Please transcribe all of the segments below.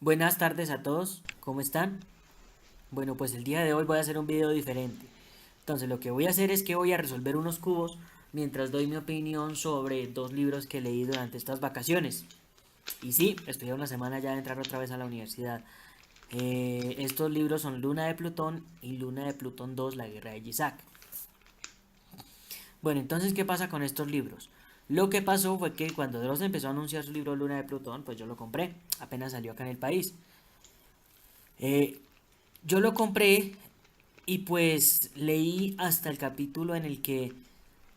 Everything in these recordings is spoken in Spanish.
Buenas tardes a todos, ¿cómo están? Bueno, pues el día de hoy voy a hacer un video diferente. Entonces lo que voy a hacer es que voy a resolver unos cubos mientras doy mi opinión sobre dos libros que leí durante estas vacaciones. Y sí, estoy a una semana ya de entrar otra vez a la universidad. Estos libros son Luna de Plutón y Luna de Plutón 2, La Guerra de Yitzhak. Bueno, entonces, ¿qué pasa con estos libros? Lo que pasó fue que cuando Dross empezó a anunciar su libro Luna de Plutón, pues yo lo compré, apenas salió acá en el país. Eh, yo lo compré y pues leí hasta el capítulo en el que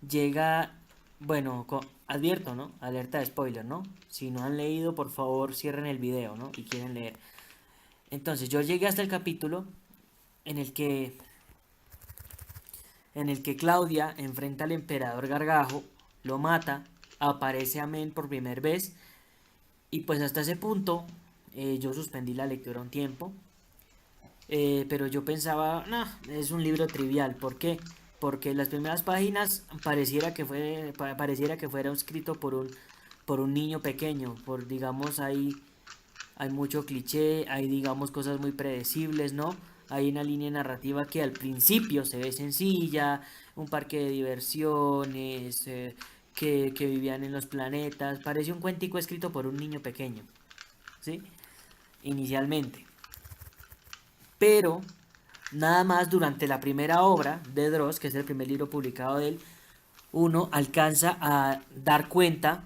llega, bueno, advierto, ¿no? Alerta de spoiler, ¿no? Si no han leído, por favor, cierren el video, ¿no? Y quieren leer. Entonces, yo llegué hasta el capítulo en el que Claudia enfrenta al emperador Gargajo, lo mata, aparece Amén por primera vez y pues hasta ese punto yo suspendí la lectura un tiempo. Pero yo pensaba, no, es un libro trivial. ¿Por qué? Porque las primeras páginas pareciera que fuera escrito por un niño pequeño. Digamos, hay mucho cliché, hay, digamos, cosas muy predecibles, ¿no? Hay una línea narrativa que al principio se ve sencilla, un parque de diversiones, que vivían en los planetas. Parece un cuentico escrito por un niño pequeño, ¿sí? Inicialmente. Pero nada más durante la primera obra de Dross, que es el primer libro publicado de él, uno alcanza a dar cuenta,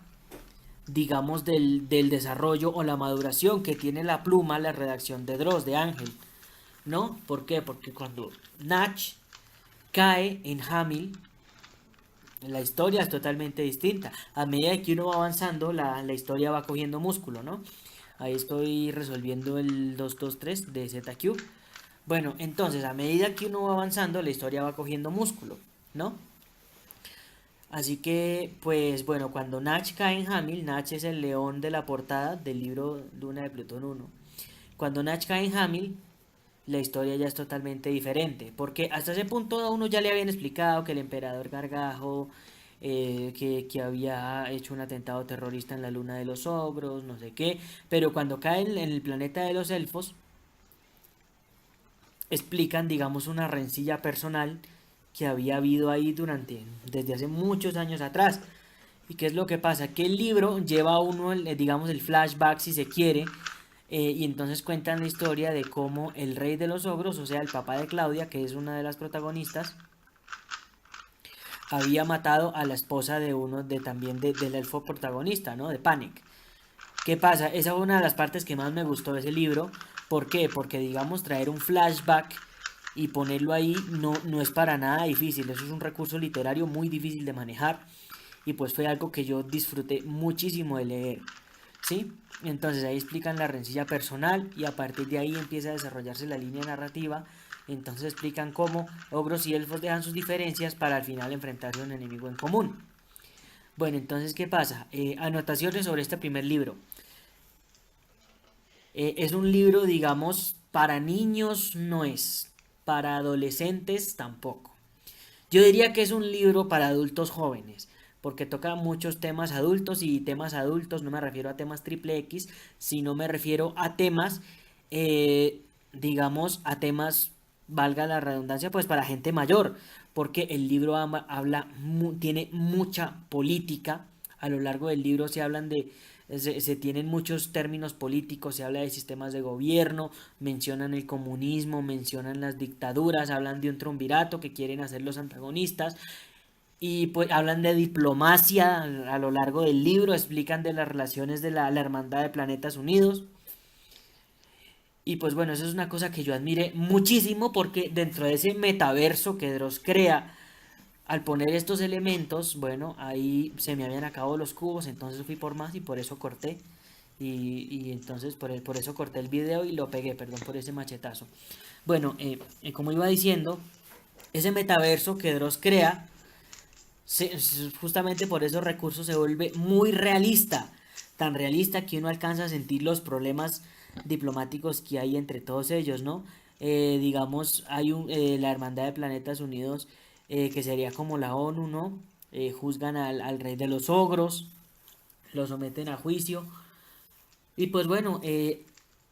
digamos, del desarrollo o la maduración que tiene la pluma, la redacción de Dross, de Ángel, ¿no? ¿Por qué? Porque cuando Natch cae en Hamil, la historia es totalmente distinta. A medida que uno va avanzando, la historia va cogiendo músculo, ¿no? Ahí estoy resolviendo el 223 de ZQ. Bueno, entonces a medida que uno va avanzando, la historia va cogiendo músculo, ¿no? Así que, pues bueno, cuando Natch cae en Hamil, Natch es el león de la portada del libro Luna de Plutón 1. Cuando Natch cae en Hamil, la historia ya es totalmente diferente, porque hasta ese punto a uno ya le habían explicado que el emperador Gargajo, que había hecho un atentado terrorista en la luna de los ogros, no sé qué, pero cuando cae en el planeta de los elfos, explican, digamos, una rencilla personal que había habido ahí desde hace muchos años atrás. ¿Y qué es lo que pasa? Que el libro lleva a uno, digamos, el flashback, si se quiere, y entonces cuentan la historia de cómo el rey de los ogros, o sea, el papá de Claudia, que es una de las protagonistas, había matado a la esposa de uno del elfo protagonista, ¿no? De Panic. ¿Qué pasa? Esa fue una de las partes que más me gustó de ese libro. ¿Por qué? Porque, digamos, traer un flashback y ponerlo ahí no es para nada difícil. Eso es un recurso literario muy difícil de manejar. Y pues fue algo que yo disfruté muchísimo de leer. ¿Sí? Entonces ahí explican la rencilla personal y a partir de ahí empieza a desarrollarse la línea narrativa. Entonces explican cómo ogros y elfos dejan sus diferencias para al final enfrentarse a un enemigo en común. Bueno, entonces, ¿qué pasa? Anotaciones sobre este primer libro. Es un libro, digamos, para niños no es, para adolescentes tampoco. Yo diría que es un libro para adultos jóvenes, porque toca muchos temas adultos y temas adultos, no me refiero a temas triple X, sino me refiero a temas, digamos, a temas, valga la redundancia, pues para gente mayor, porque el libro tiene mucha política. A lo largo del libro se tienen muchos términos políticos, se habla de sistemas de gobierno, mencionan el comunismo, mencionan las dictaduras, hablan de un triunvirato que quieren hacer los antagonistas y pues hablan de diplomacia a lo largo del libro, explican de las relaciones de la Hermandad de Planetas Unidos. Y pues bueno, eso es una cosa que yo admiré muchísimo porque dentro de ese metaverso que Dross crea, al poner estos elementos, bueno, ahí se me habían acabado los cubos, entonces fui por más y por eso corté. Y entonces por eso corté el video y lo pegué, perdón por ese machetazo. Bueno, como iba diciendo, ese metaverso que Dross crea, justamente por esos recursos se vuelve muy realista. Tan realista que uno alcanza a sentir los problemas diplomáticos que hay entre todos ellos, ¿no? Digamos, la Hermandad de Planetas Unidos, que sería como la ONU, ¿no? Juzgan al rey de los ogros, lo someten a juicio. Y pues bueno,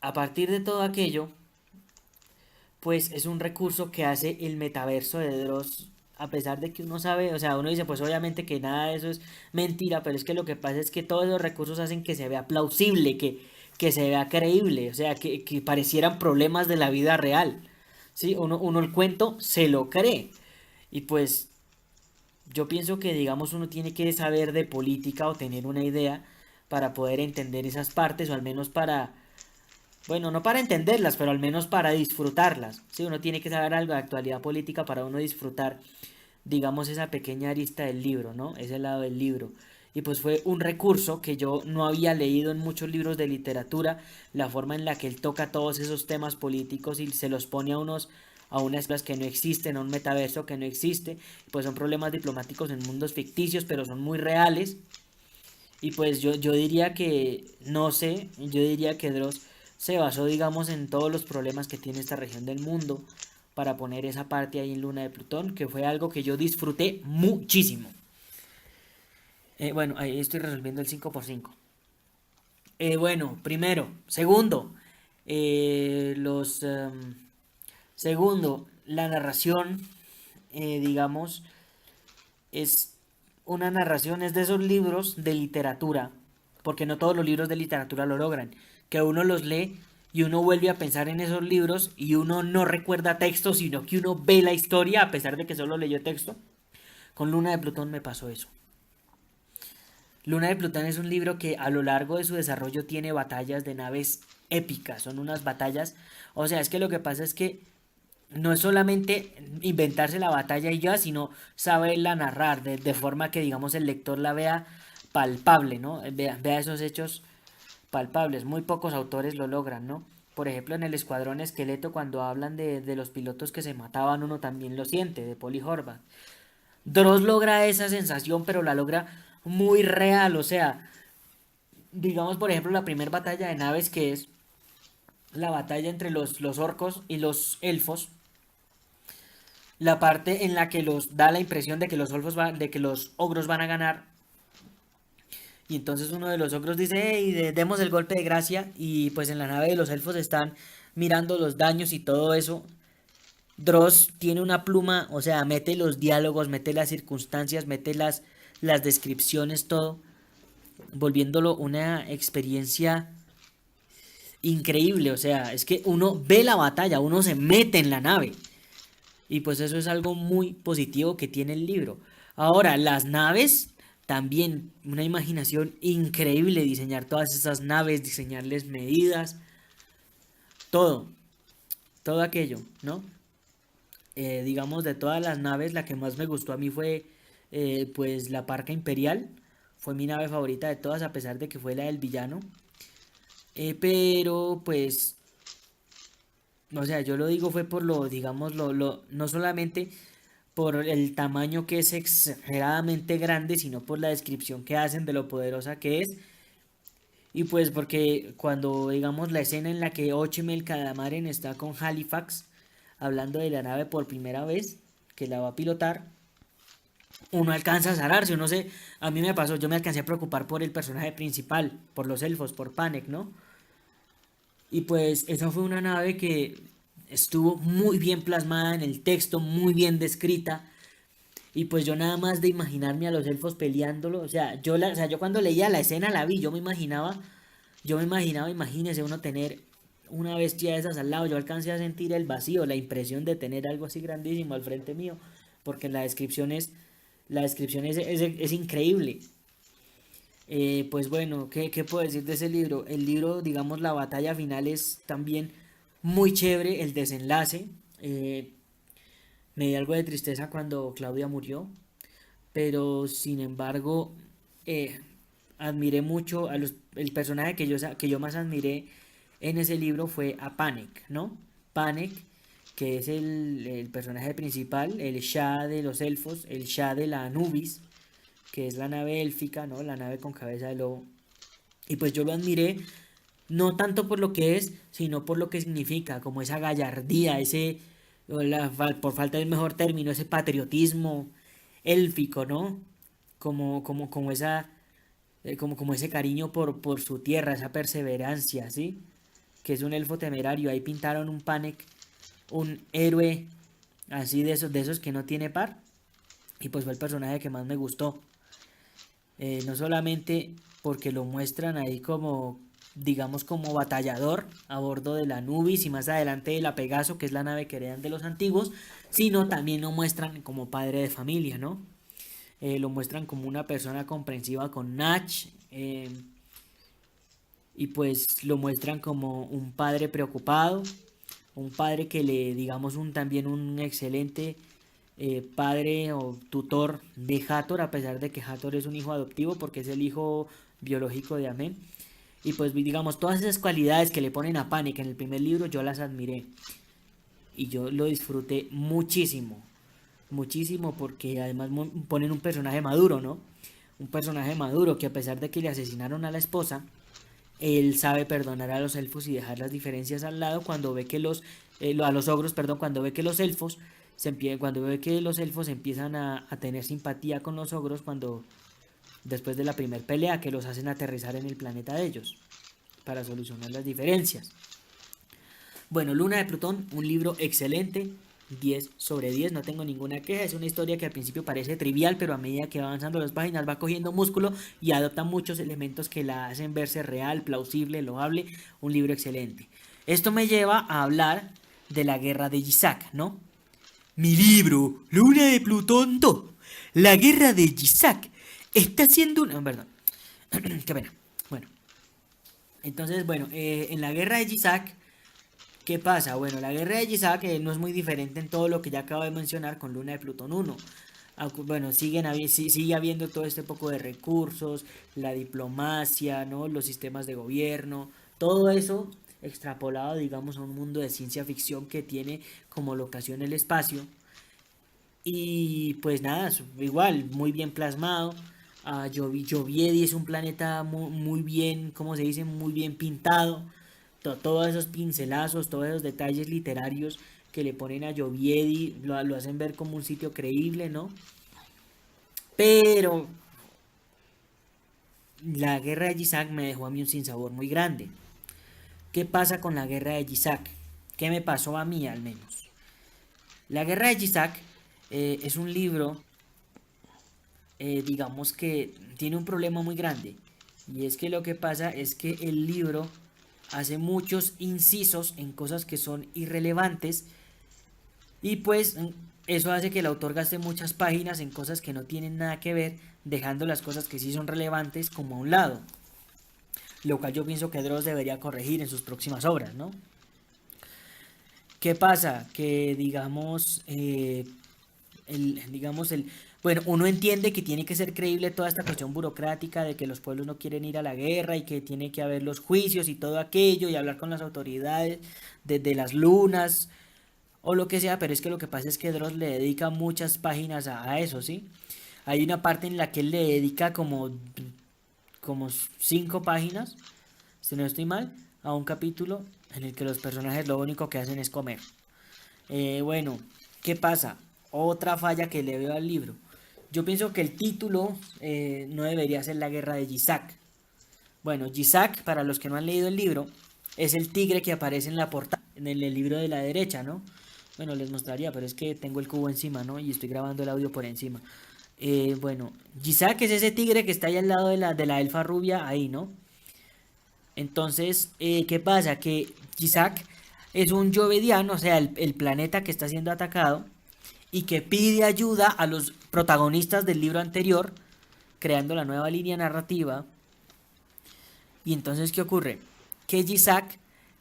A partir de todo aquello, pues es un recurso que hace el metaverso de Dross, a pesar de que uno sabe, o sea, uno dice, pues obviamente que nada de eso es mentira, pero es que lo que pasa es que todos los recursos hacen que se vea plausible, que se vea creíble, o sea, que parecieran problemas de la vida real. ¿Sí? Uno el cuento se lo cree. Y pues yo pienso que, digamos, uno tiene que saber de política o tener una idea para poder entender esas partes, o al menos para, bueno, no para entenderlas, pero al menos para disfrutarlas. Sí, uno tiene que saber algo de actualidad política para uno disfrutar, digamos, esa pequeña arista del libro, ¿no? Ese lado del libro. Y pues fue un recurso que yo no había leído en muchos libros de literatura, la forma en la que él toca todos esos temas políticos y se los pone a unas cosas que no existen, a un metaverso que no existe, pues son problemas diplomáticos en mundos ficticios, pero son muy reales. Y pues yo diría que, no sé, yo diría que Dross se basó, digamos, en todos los problemas que tiene esta región del mundo para poner esa parte ahí en Luna de Plutón, que fue algo que yo disfruté muchísimo. Bueno, ahí estoy resolviendo el 5 por 5. Bueno, primero. Segundo, los... segundo, la narración, digamos, es una narración, es de esos libros de literatura, porque no todos los libros de literatura lo logran, que uno los lee y uno vuelve a pensar en esos libros y uno no recuerda texto, sino que uno ve la historia a pesar de que solo leyó texto. Con Luna de Plutón me pasó eso. Luna de Plutón es un libro que a lo largo de su desarrollo tiene batallas de naves épicas, son unas batallas, o sea, es que lo que pasa es que no es solamente inventarse la batalla y ya, sino saberla narrar de forma que, digamos, el lector la vea palpable, ¿no? Vea esos hechos palpables. Muy pocos autores lo logran, ¿no? Por ejemplo, en el Escuadrón Esqueleto, cuando hablan de los pilotos que se mataban, uno también lo siente, de Polly Horvath. Dross logra esa sensación, pero la logra muy real, o sea, digamos, por ejemplo, la primera batalla de naves, que es la batalla entre los orcos y los elfos, la parte en la que los da la impresión de que de que los ogros van a ganar. Y entonces uno de los ogros dice, hey, demos el golpe de gracia. Y pues en la nave de los elfos están mirando los daños y todo eso. Dross tiene una pluma, o sea, mete los diálogos, mete las circunstancias, mete las descripciones, todo, volviéndolo una experiencia increíble. O sea, es que uno ve la batalla, uno se mete en la nave. Y pues eso es algo muy positivo que tiene el libro. Ahora, las naves, también una imaginación increíble, diseñar todas esas naves, diseñarles medidas, todo, todo aquello, ¿no? Digamos, de todas las naves, la que más me gustó a mí fue pues la Parca Imperial. Fue mi nave favorita de todas, a pesar de que fue la del villano. Pero pues, o sea, yo lo digo fue por lo, digamos, no solamente por el tamaño que es exageradamente grande, sino por la descripción que hacen de lo poderosa que es. Y pues porque cuando digamos la escena en la que Ochime el Calamaren está con Halifax, hablando de la nave por primera vez, que la va a pilotar, uno alcanza a zararse, uno se... A mí me pasó, yo me alcancé a preocupar por el personaje principal, por los elfos, por Panek, ¿no? Y pues esa fue una nave que estuvo muy bien plasmada en el texto, muy bien descrita. Y pues yo nada más de imaginarme a los elfos peleándolo, o sea, yo cuando leía la escena la vi, yo me imaginaba, imagínese uno tener una bestia de esas al lado, yo alcancé a sentir el vacío, la impresión de tener algo así grandísimo al frente mío, porque la descripción es increíble. Pues bueno, ¿qué puedo decir de ese libro? El libro, digamos, la batalla final es también muy chévere, el desenlace. eh, Me dio algo de tristeza cuando Claudia murió, pero sin embargo, eh, admiré mucho el personaje que yo más admiré en ese libro fue a Panek, ¿no? Panek, que es el personaje principal, el Shah de los elfos, el Shah de la Anubis, que es la nave élfica, ¿no? La nave con cabeza de lobo. Y pues yo lo admiré no tanto por lo que es, sino por lo que significa, como esa gallardía, por falta de un mejor término, ese patriotismo élfico, ¿no? Como esa, como ese cariño por su tierra, esa perseverancia, ¿sí? que es un elfo temerario. Ahí pintaron un Panek, un héroe así de esos que no tiene par. Y pues fue el personaje que más me gustó. No solamente porque lo muestran ahí como, digamos, como batallador a bordo de la Anubis y más adelante de la Pegaso, que es la nave que heredan de los antiguos, sino también lo muestran como padre de familia, ¿no? Lo muestran como una persona comprensiva con Natch, y pues lo muestran como un padre preocupado, un padre que le, digamos, también un excelente padre o tutor de Hathor, a pesar de que Hathor es un hijo adoptivo porque es el hijo biológico de Amen. Y pues digamos, todas esas cualidades que le ponen a Panic en el primer libro yo las admiré. Y yo lo disfruté muchísimo. Muchísimo porque además ponen un personaje maduro, ¿no? Un personaje maduro que a pesar de que le asesinaron a la esposa, él sabe perdonar a los elfos y dejar las diferencias al lado cuando ve que a los ogros, perdón, cuando ve que los elfos cuando ve que los elfos empiezan a tener simpatía con los ogros cuando después de la primer pelea que los hacen aterrizar en el planeta de ellos para solucionar las diferencias. Bueno, Luna de Plutón, un libro excelente, 10 sobre 10, no tengo ninguna queja. Es una historia que al principio parece trivial, pero a medida que va avanzando las páginas va cogiendo músculo y adopta muchos elementos que la hacen verse real, plausible, loable. Un libro excelente. Esto me lleva a hablar de la guerra de Yisak, ¿no? Mi libro, Luna de Plutón 2, la guerra de Yisak, está siendo una... Perdón, qué pena. Bueno, entonces, bueno, en la guerra de Yisak, ¿qué pasa? Bueno, la guerra de Yisak no es muy diferente en todo lo que ya acabo de mencionar con Luna de Plutón 1. Bueno, sigue habiendo todo este poco de recursos, la diplomacia, ¿no? Los sistemas de gobierno, todo eso extrapolado, digamos, a un mundo de ciencia ficción que tiene como locación el espacio. Y pues nada, igual, muy bien plasmado. Joviedi es un planeta muy bien, ¿cómo se dice? Muy bien pintado. Todos esos pincelazos, todos esos detalles literarios que le ponen a Joviedi lo hacen ver como un sitio creíble, ¿no? Pero la guerra de Yisak me dejó a mí un sinsabor muy grande. ¿Qué pasa con la guerra de Yisak? ¿Qué me pasó a mí al menos? La guerra de Yisak es un libro, digamos que tiene un problema muy grande. Y es que lo que pasa es que el libro hace muchos incisos en cosas que son irrelevantes y pues eso hace que el autor gaste muchas páginas en cosas que no tienen nada que ver, dejando las cosas que sí son relevantes como a un lado. Lo cual yo pienso que Dross debería corregir en sus próximas obras, ¿no? ¿Qué pasa? Que digamos, bueno, uno entiende que tiene que ser creíble toda esta cuestión burocrática de que los pueblos no quieren ir a la guerra y que tiene que haber los juicios y todo aquello y hablar con las autoridades de las lunas o lo que sea, pero es que lo que pasa es que Dross le dedica muchas páginas a eso, ¿sí? Hay una parte en la que él le dedica como 5 páginas, si no estoy mal, a un capítulo en el que los personajes lo único que hacen es comer. Bueno, ¿qué pasa? Otra falla que le veo al libro. Yo pienso que el título no debería ser la guerra de Yisak. Bueno, Yisak, para los que no han leído el libro, es el tigre que aparece en la portada, en el libro de la derecha, ¿no? Bueno, les mostraría, pero es que tengo el cubo encima, ¿no? Y estoy grabando el audio por encima. Bueno, Yisak es ese tigre que está ahí al lado de la elfa rubia, ahí, ¿no? Entonces, ¿qué pasa? Que Yisak es un Jovediano, o sea, el planeta que está siendo atacado y que pide ayuda a los protagonistas del libro anterior, creando la nueva línea narrativa. Y entonces, ¿qué ocurre? Que Yisak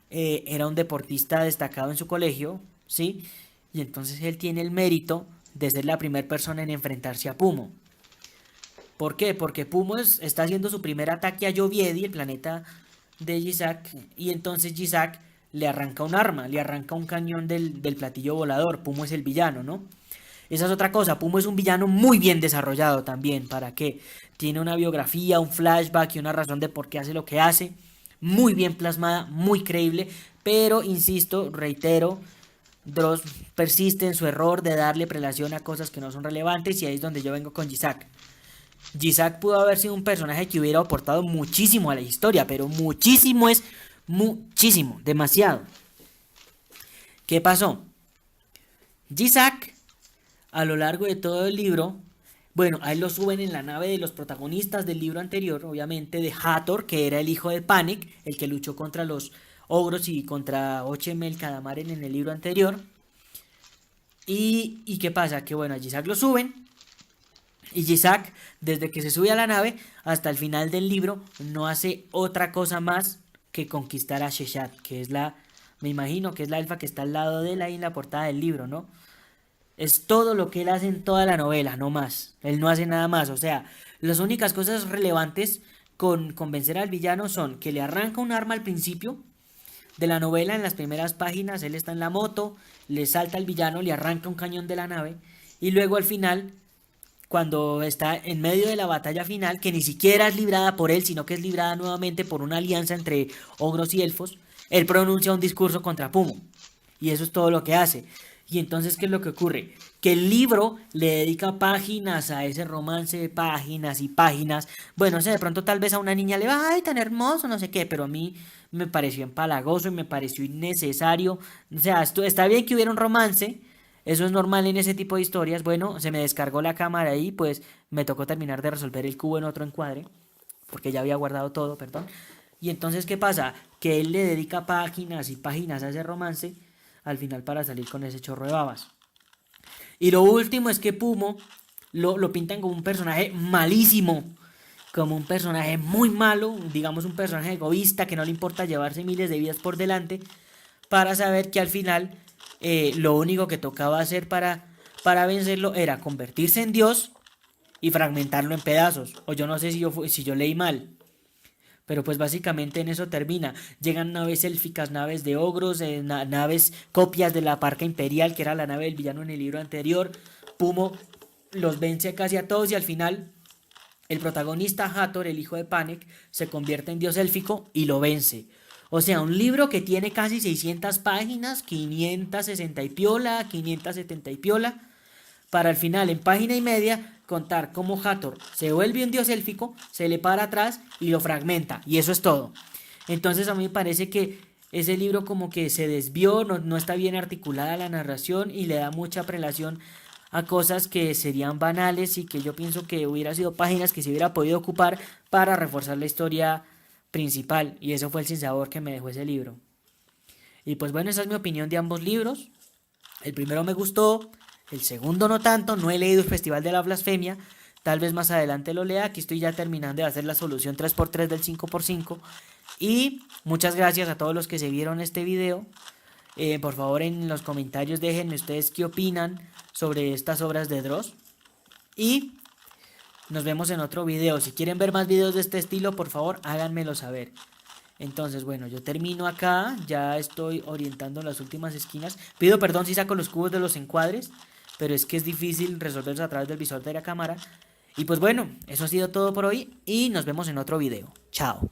era un deportista destacado en su colegio, ¿sí? Y entonces él tiene el mérito de ser la primera persona en enfrentarse a Pumo. ¿Por qué? Porque Pumo está haciendo su primer ataque a Joviedi, el planeta de Yisak, y entonces Yisak le arranca un arma, le arranca un cañón del platillo volador. Pumo es el villano, ¿no? Esa es otra cosa, Pumo es un villano muy bien desarrollado también, ¿para qué? Tiene una biografía, un flashback y una razón de por qué hace lo que hace, muy bien plasmada, muy creíble, pero insisto, reitero, Dross persiste en su error de darle prelación a cosas que no son relevantes y ahí es donde yo vengo con Yisak. Yisak pudo haber sido un personaje que hubiera aportado muchísimo a la historia, pero muchísimo es muchísimo, demasiado. ¿Qué pasó? Yitzhak, a lo largo de todo el libro, bueno, a él lo suben en la nave de los protagonistas del libro anterior, obviamente, de Hathor, que era el hijo de Panek, el que luchó contra los ogros y contra Ochem el Kadamaren en el libro anterior. ¿Y qué pasa? Que bueno, a Yitzhak lo suben, y Yitzhak, desde que se sube a la nave hasta el final del libro, no hace otra cosa más que conquistar a Sheshat, que es me imagino que es la elfa que está al lado de él ahí en la portada del libro, ¿no? Es todo lo que él hace en toda la novela, no más. Él no hace nada más. O sea, las únicas cosas relevantes con vencer al villano son que le arranca un arma al principio de la novela, en las primeras páginas. Él está en la moto, le salta al villano, le arranca un cañón de la nave. Y luego al final, cuando está en medio de la batalla final, que ni siquiera es librada por él, sino que es librada nuevamente por una alianza entre ogros y elfos, él pronuncia un discurso contra Pumo. Y eso es todo lo que hace. Y entonces, ¿qué es lo que ocurre? Que el libro le dedica páginas a ese romance, páginas y páginas. Bueno, o sea, de pronto tal vez a una niña le va, ay, tan hermoso, no sé qué, pero a mí me pareció empalagoso y me pareció innecesario. O sea, esto, está bien que hubiera un romance, eso es normal en ese tipo de historias. Bueno, se me descargó la cámara y pues me tocó terminar de resolver el cubo en otro encuadre, porque ya había guardado todo, perdón. Y entonces, ¿qué pasa? Que él le dedica páginas y páginas a ese romance al final para salir con ese chorro de babas. Y lo último es que Pumo lo pintan como un personaje malísimo, como un personaje muy malo, digamos un personaje egoísta que no le importa llevarse miles de vidas por delante, para saber que al final lo único que tocaba hacer para vencerlo era convertirse en Dios y fragmentarlo en pedazos. O yo no sé si yo leí mal. Pero pues básicamente en eso termina. Llegan naves élficas, naves de ogros, naves copias de la Parca Imperial, que era la nave del villano en el libro anterior. Pumo los vence casi a todos y al final el protagonista Hathor, el hijo de Panek, se convierte en dios élfico y lo vence. O sea, un libro que tiene casi 600 páginas, 560 y piola, 570 y piola, para al final, en página y media, contar cómo Hathor se vuelve un dios élfico, se le para atrás y lo fragmenta. Y eso es todo. Entonces a mí me parece que ese libro como que se desvió, no está bien articulada la narración y le da mucha prelación a cosas que serían banales y que yo pienso que hubiera sido páginas que se hubiera podido ocupar para reforzar la historia principal. Y eso fue el sinsabor que me dejó ese libro. Y pues bueno, esa es mi opinión de ambos libros. El primero me gustó, el segundo no tanto, no he leído el Festival de la Blasfemia, tal vez más adelante lo lea, aquí estoy ya terminando de hacer la solución 3x3 del 5x5 y muchas gracias a todos los que se vieron este video. Por favor en los comentarios déjenme ustedes qué opinan sobre estas obras de Dross y nos vemos en otro video. Si quieren ver más videos de este estilo, por favor háganmelo saber. Entonces, bueno, yo termino acá, ya estoy orientando las últimas esquinas. Pido perdón si saco los cubos de los encuadres, pero es que es difícil resolverlos a través del visor de la cámara. Y pues bueno, eso ha sido todo por hoy y nos vemos en otro video. Chao.